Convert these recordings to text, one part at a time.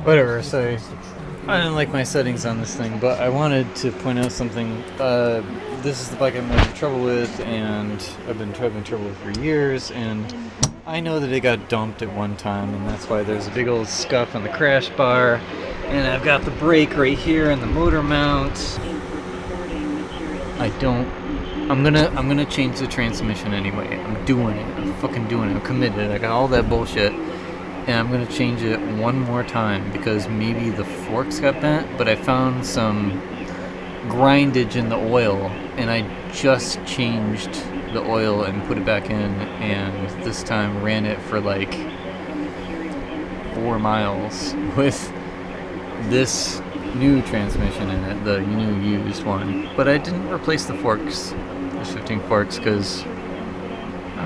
Whatever, so I didn't like my settings on this thing, but I wanted to point out something. This is the bike I'm having trouble with, and I've been having trouble with for years, and I know that it got dumped at one time, and that's why there's a big old scuff on the crash bar, and I've got the brake right here and the motor mount. I'm gonna change the transmission anyway. I'm doing it. I'm fucking doing it. I'm committed. I got all that bullshit. And I'm going to change it one more time because maybe the forks got bent, but I found some grindage in the oil, and I just changed the oil and put it back in, and this time ran it for like 4 miles with this new transmission in it, the new used one. But I didn't replace the forks, the shifting forks, because I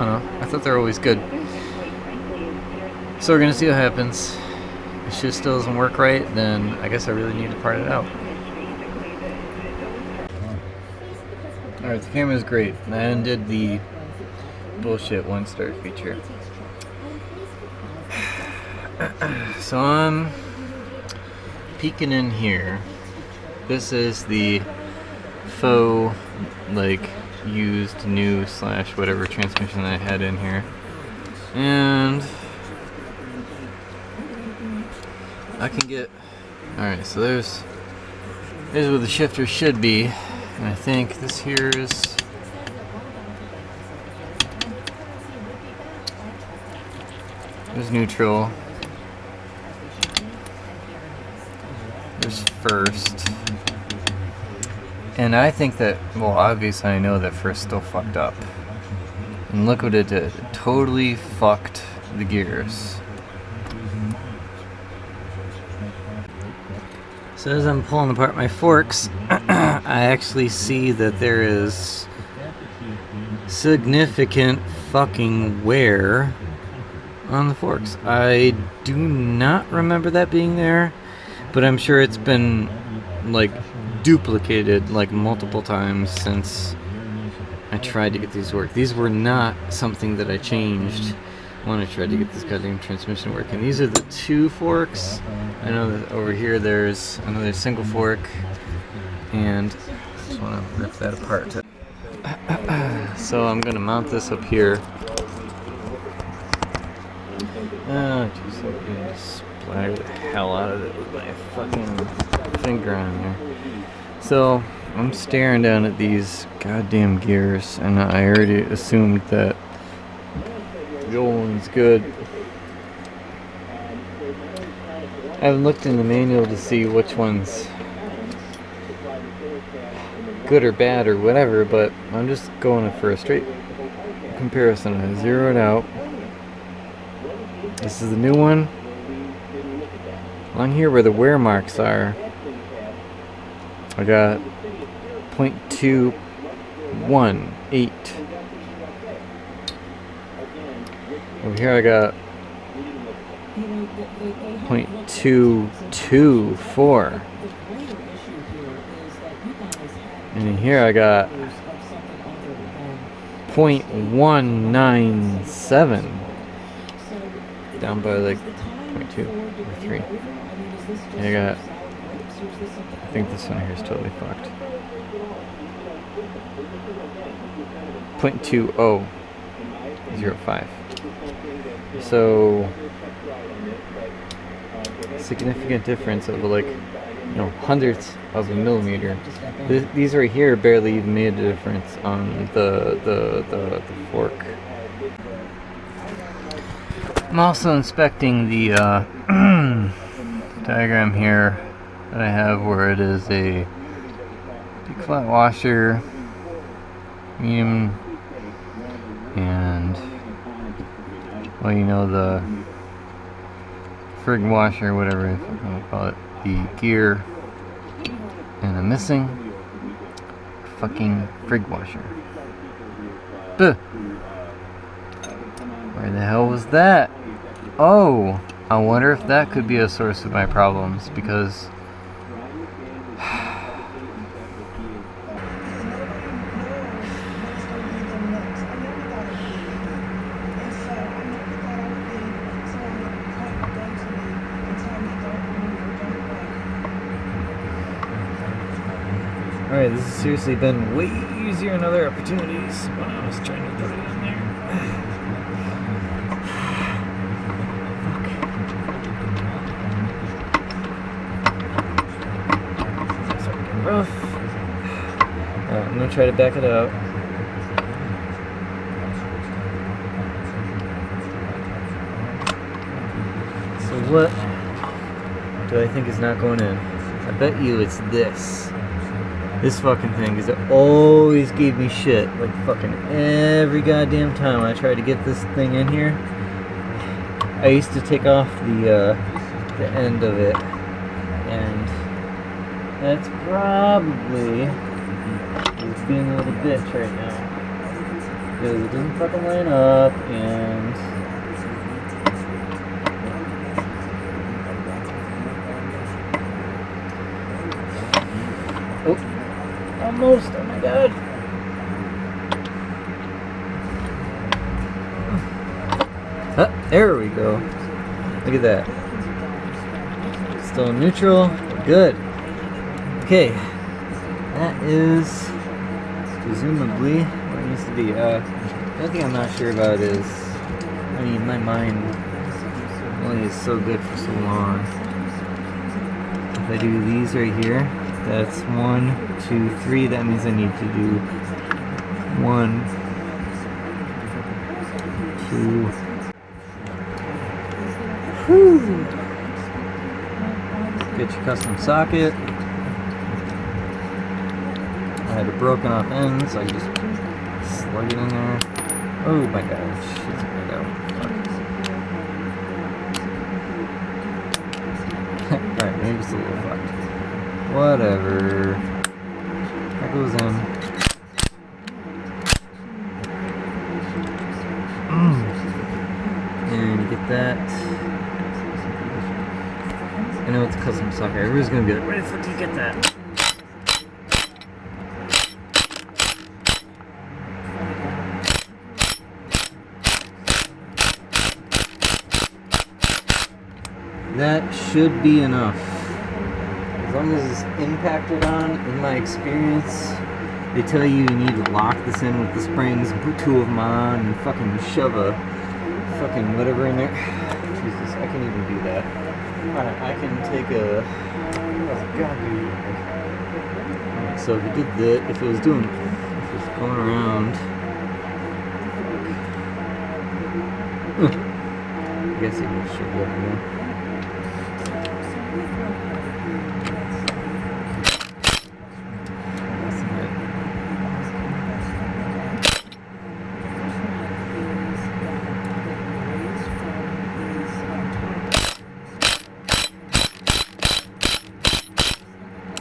don't know, I thought they were always good. So we're gonna see what happens. If shit still doesn't work right, then I guess I really need to part it out. Alright, the camera's great. I undid the bullshit 1-star feature. So I'm peeking in here. This is the faux, like, used, new / whatever transmission I had in here. And I can get... Alright, so there's where the shifter should be. And I think this here is... There's neutral. There's first. And I think that... Well, obviously I know that first still fucked up. And look what it did. It totally fucked the gears. So as I'm pulling apart my forks, I actually see that there is significant fucking wear on the forks. I do not remember that being there, but I'm sure it's been like duplicated like multiple times since I tried to get these to work. These were not something that I changed when I tried to get this goddamn transmission working. These are the 2 forks. I know that over here there's another single fork, and I just want to rip that apart. So I'm gonna mount this up here. Oh, jeez, I'm gonna just splatter the hell out of it with my fucking finger on there. So I'm staring down at these goddamn gears, and I already assumed that the old one's good. I haven't looked in the manual to see which one's good or bad or whatever, but I'm just going for a straight comparison. I zero it out. This is the new one. On here where the wear marks are, I got 0.218. Over here I got 0.224. And in here I got 0.197. Down by like 0.2 or 3. And I got, I think this one here is totally fucked. 0.2005. So significant difference of like, you know, hundredths of a millimeter. These right here barely even made a difference on the fork. I'm also inspecting the diagram here that I have where it is a big flat washer, medium, and, well, you know, the frig washer, whatever you want to call it, the gear, and I'm missing fucking frig washer. Buh. Where the hell was that? Oh, I wonder if that could be a source of my problems, because Alright, this has seriously been way easier in other opportunities when I was trying to put it in there. Rough. Alright, I'm gonna try to back it out. So what do I think is not going in? I bet you it's this. This fucking thing, because it always gave me shit. Like fucking every goddamn time I tried to get this thing in here. I used to take off the end of it, and that's probably it's being a little bitch right now because it doesn't fucking line up, and oh, almost! Oh my god! There we go. Look at that. Still neutral. Good. Okay. That is presumably what it needs to be. The only thing I'm not sure about is, I mean, my mind only is so good for so long. If I do these right here, that's 1, 2, 3. That means I need to do 1, 2. Whew. Get your custom socket. I had a broken off end, so I just slug it in there. Oh my gosh, it's gonna go. Alright, maybe it's a little fucked. Whatever. That goes in. And you get that. I know it's a custom socket. Everybody's gonna be like, where the fuck do you get that? That should be enough. As long as it's impacted on, in my experience, they tell you need to lock this in with the springs and put 2 of them on and fucking shove a fucking whatever in there. Jesus, I can even do that. Alright, I can take a... Alright, so if it did that, if it was going around... I guess it should go there.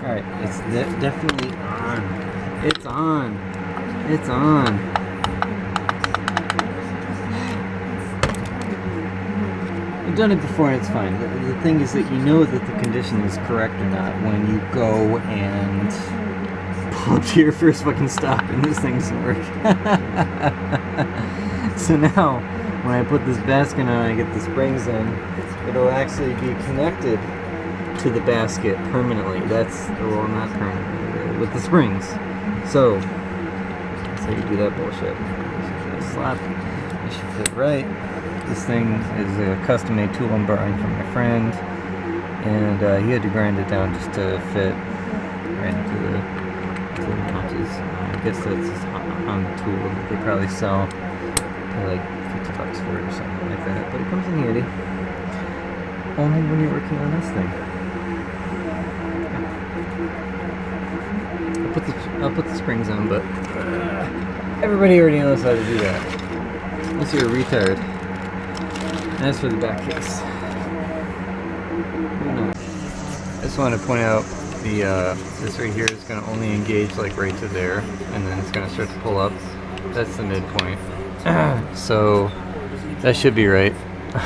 Alright, it's definitely on. It's on. It's on. I've done it before and it's fine. The thing is that you know that the condition is correct or not when you go and pull up to your first fucking stop and this thing doesn't work. So now, when I put this basket on and I get the springs in, it'll actually be connected to the basket permanently. That's, well, not permanently, with the springs. So, that's how you do that bullshit. Slap. It should fit right. This thing is a custom-made tool I'm borrowing from my friend, and he had to grind it down just to fit right into the notches. I guess that's on the tool that they probably sell for like $50 for it or something like that. But it comes in handy. Only when you're working on this thing. I'll put the springs on, but everybody already knows how to do that. Unless you're a retard. And as for the back case, I just want to point out the this right here is going to only engage like right to there, and then it's going to start to pull up. That's the midpoint. So that should be right,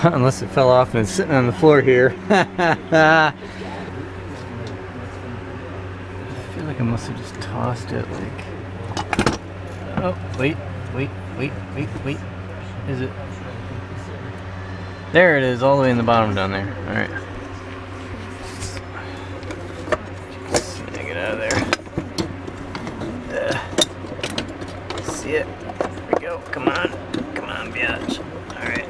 unless it fell off and it's sitting on the floor here. I feel like I must have just tossed it like... Oh, wait. Is it? There it is, all the way in the bottom down there. Alright. Snag it out of there. see it. There we go. Come on. Come on, bitch. Alright.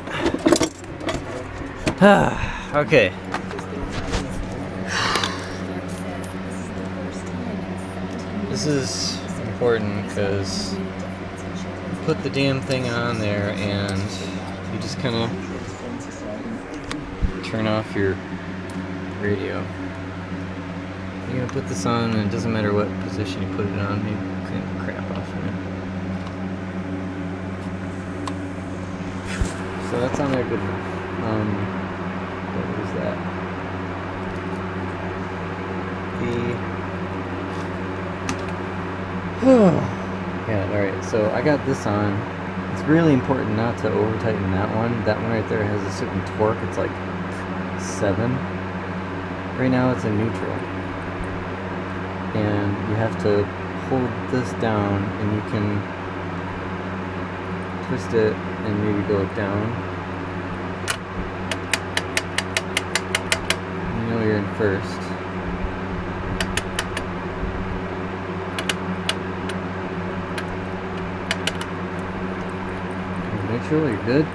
Okay. This is important because you put the damn thing on there and you just kind of turn off your radio. You're gonna put this on and it doesn't matter what position you put it on, you clean the crap off of it. So that's on there good enough. What was that? Yeah, alright, so I got this on. It's really important not to over tighten that one. That one right there has a certain torque, it's like 7. Right now it's in neutral. And you have to hold this down and you can twist it and maybe go down. You know you're in first. Neutral, you're good.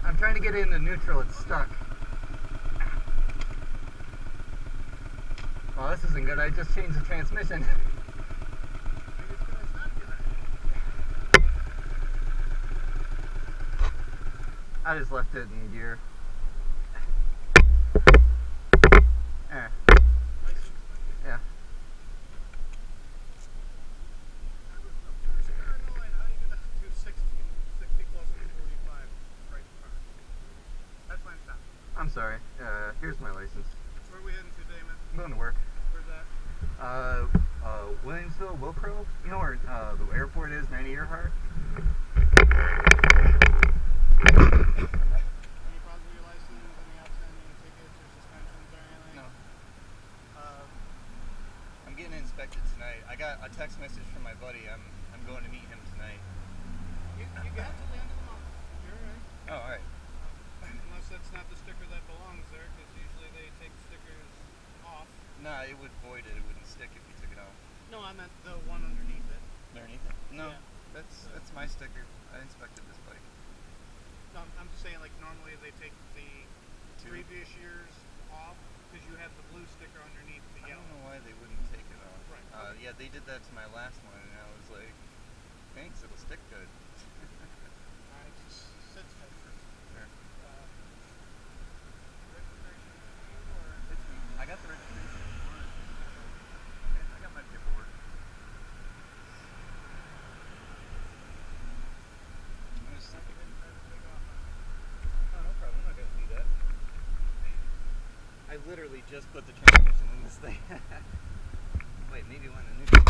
I'm trying to get it into neutral, it's stuck. Oh, this isn't good, I just changed the transmission. I just left it in gear. I'm sorry. Here's my license. Where are we heading today, man? I'm going to work. Where's that? Williamsville, Wilkrow. You know where the airport is, 90 Earhart? Any problems with your license? Any outstanding tickets or suspensions or anything? No. I'm getting inspected tonight. I got a text message from my buddy. I'm going to meet him tonight. You got till the end of the month. You're alright. Oh, alright. Unless that's not the sticker that belongs there, because usually they take stickers off. Nah, it would void it. It wouldn't stick if you took it off. No, I meant the one underneath it. Underneath it? No, Yeah. that's my sticker. I inspected this bike. No, I'm just saying, like, normally they take the previous years off, because you have the blue sticker underneath the yellow. I don't know why they wouldn't take it off. Right. Yeah, they did that to my last one, and I was like, thanks, it'll stick good. Alright, just sit tight for a second. Sure. Registration for you, or? It's me. I got the registration. Okay, I got my paperwork. I'm just Not getting that big off. Oh, no problem. I'm not going to do that. I literally just put the transmission in this thing. Wait, maybe when the neutral.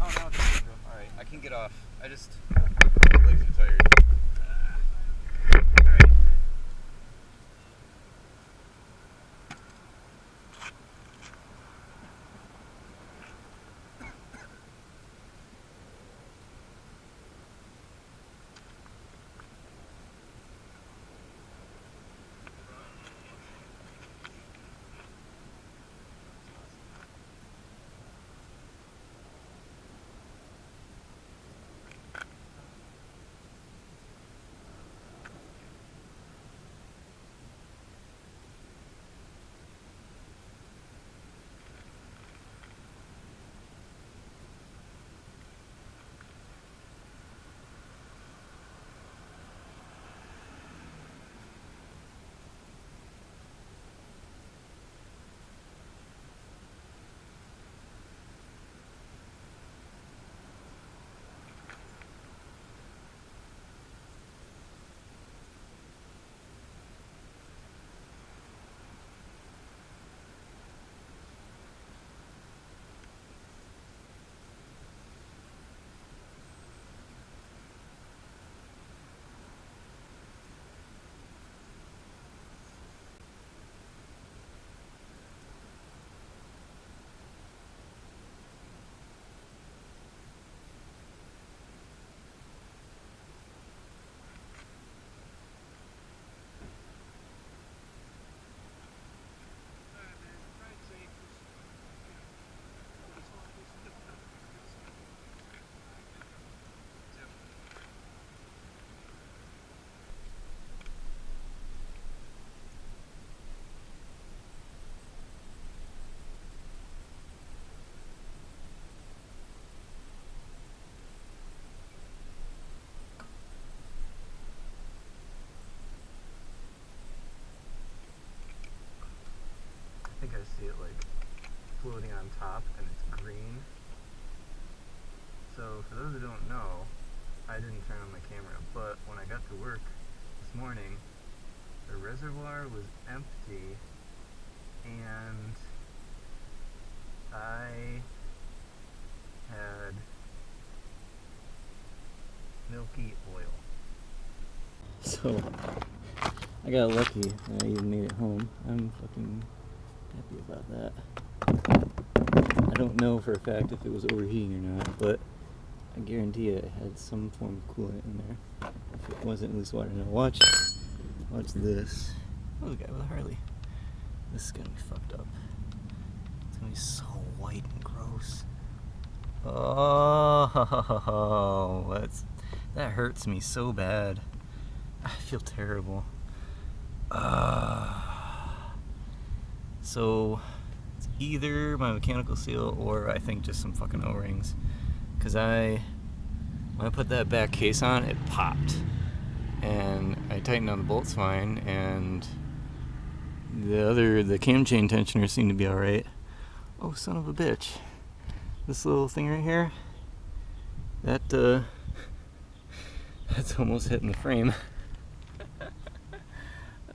Oh, no, it's neutral. Alright, I can get off. My legs are tired. Alright. I think I see it like floating on top and it's green. So for those who don't know, I didn't turn on my camera, but when I got to work this morning, the reservoir was empty and I had milky oil. So I got lucky that I even made it home. I'm fucking happy about that. I don't know for a fact if it was overheating or not, but I guarantee it had some form of coolant in there. If it wasn't, at least water. Now watch this. Oh, the guy with a Harley. This is gonna be fucked up. It's gonna be so white and gross. Oh, that hurts me so bad. I feel terrible. So it's either my mechanical seal or I think just some fucking O-rings. Cause when I put that back case on, it popped. And I tightened on the bolts fine, and the cam chain tensioner seemed to be alright. Oh, son of a bitch. This little thing right here, that's almost hitting the frame.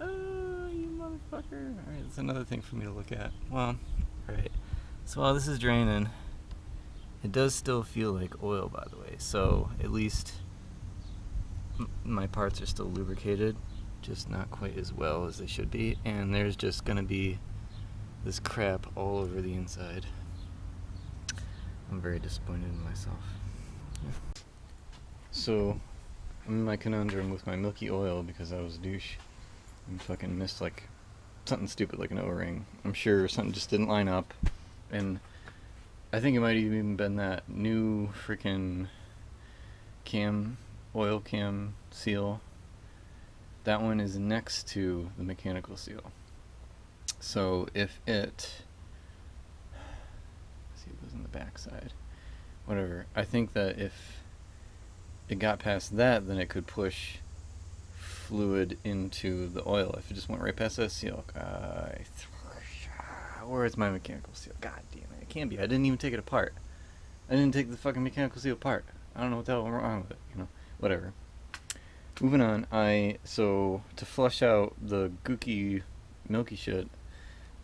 Oh, you motherfucker. Alright, that's another thing for me to look at. Well, alright. So while this is draining, it does still feel like oil, by the way. So at least my parts are still lubricated, just not quite as well as they should be. And there's just gonna be this crap all over the inside. I'm very disappointed in myself. Yeah. So I'm in my conundrum with my Milky Oil because I was a douche and fucking missed like something stupid like an O-ring. I'm sure something just didn't line up, and I think it might have even been that new freaking oil cam seal. That one is next to the mechanical seal. So if it, see, it goes on the back side. Whatever. I think that if it got past that, then it could push fluid into the oil. If it just went right past that seal, or it's my mechanical seal. God damn it! It can't be. I didn't even take it apart. I didn't take the fucking mechanical seal apart. I don't know what the hell went wrong with it. You know, whatever. Moving on. So to flush out the gooky, milky shit,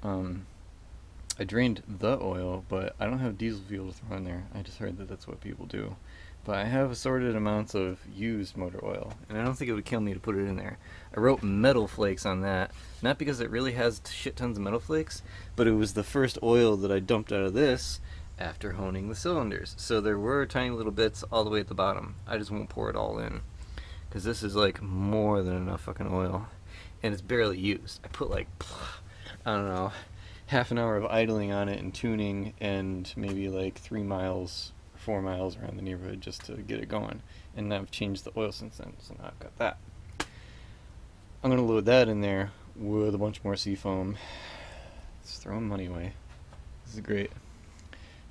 I drained the oil, but I don't have diesel fuel to throw in there. I just heard that that's what people do. But I have assorted amounts of used motor oil, and I don't think it would kill me to put it in there. I wrote metal flakes on that, not because it really has shit tons of metal flakes, but it was the first oil that I dumped out of this after honing the cylinders. So there were tiny little bits all the way at the bottom. I just won't pour it all in, because this is like more than enough fucking oil, and it's barely used. I put like, I don't know, half an hour of idling on it and tuning, and maybe like 3 miles, 4 miles around the neighborhood just to get it going. And I've changed the oil since then, so now I've got that. I'm gonna load that in there with a bunch more seafoam. Just throwing money away. This is great.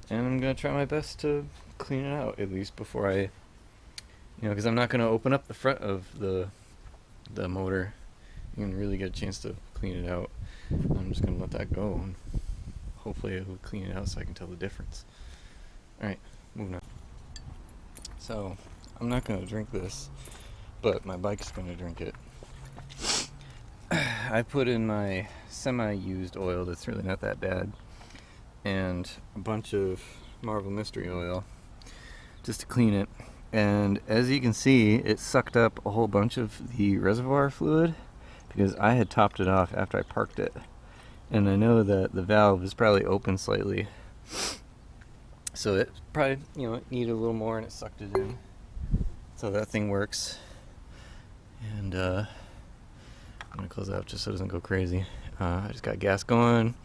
And I'm gonna try my best to clean it out, at least before I, because I'm not gonna open up the front of the motor and really get a chance to clean it out. I'm just gonna let that go, and hopefully it will clean it out so I can tell the difference. Alright, moving on. So, I'm not gonna drink this, but my bike's gonna drink it. I put in my semi-used oil that's really not that bad, and a bunch of Marvel Mystery Oil just to clean it. And as you can see, it sucked up a whole bunch of the reservoir fluid because I had topped it off after I parked it. And I know that the valve is probably open slightly, so it probably, it needed a little more, and it sucked it in. So that thing works. And I'm gonna close it out just so it doesn't go crazy. I just got gas going.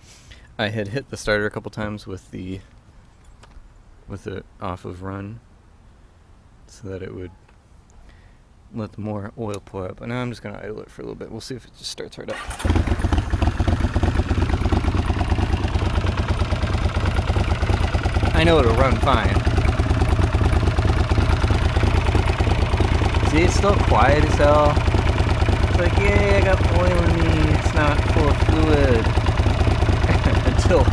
I had hit the starter a couple times with it off of run, so that it would let the more oil pour up. And now I'm just gonna idle it for a little bit. We'll see if it just starts right up. I know it'll run fine. See, it's still quiet as hell. It's like, yay, I got oil in me. It's not full of fluid. until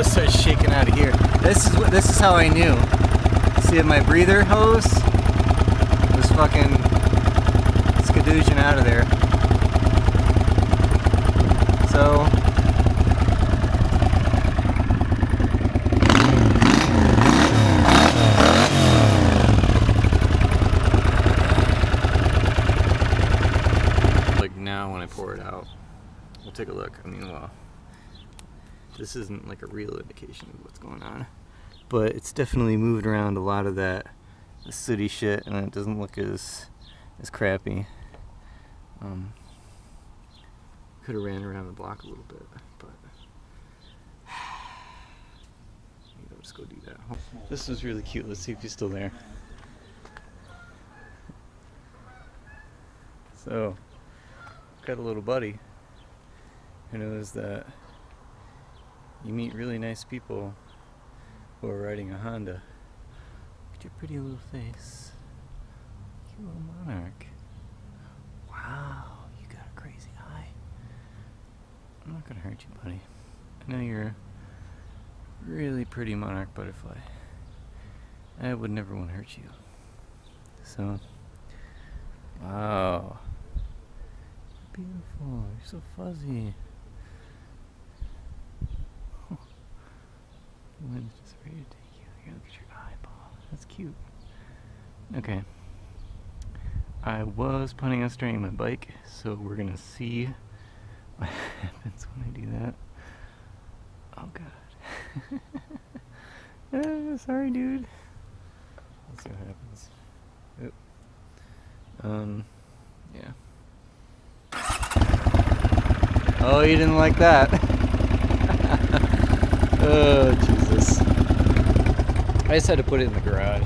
it starts shaking out of here. This is how I knew. See my breather hose was fucking skadoozing out of there. So now when I pour it out, we'll take a look. I mean, well, this isn't like a real indication of what's going on, but it's definitely moved around a lot of the sooty shit, and it doesn't look as crappy. Could have ran around the block a little bit, but maybe I'll just go do that. This was really cute. Let's see if he's still there. So got a little buddy who knows that you meet really nice people who are riding a Honda. Look at your pretty little face. Cute little monarch. Wow, you got a crazy eye. I'm not gonna hurt you, buddy. I know you're a really pretty monarch butterfly. I would never want to hurt you. So, wow. Beautiful, you're so fuzzy. The wind's just ready to take you. Here, look at your eyeball. That's cute. Okay. I was planning on starting my bike, so we're gonna see what happens when I do that. Oh god. Sorry, dude. Let's see what happens. Oop. Yeah. Oh, you didn't like that. Oh, Jesus. I just had to put it in the garage.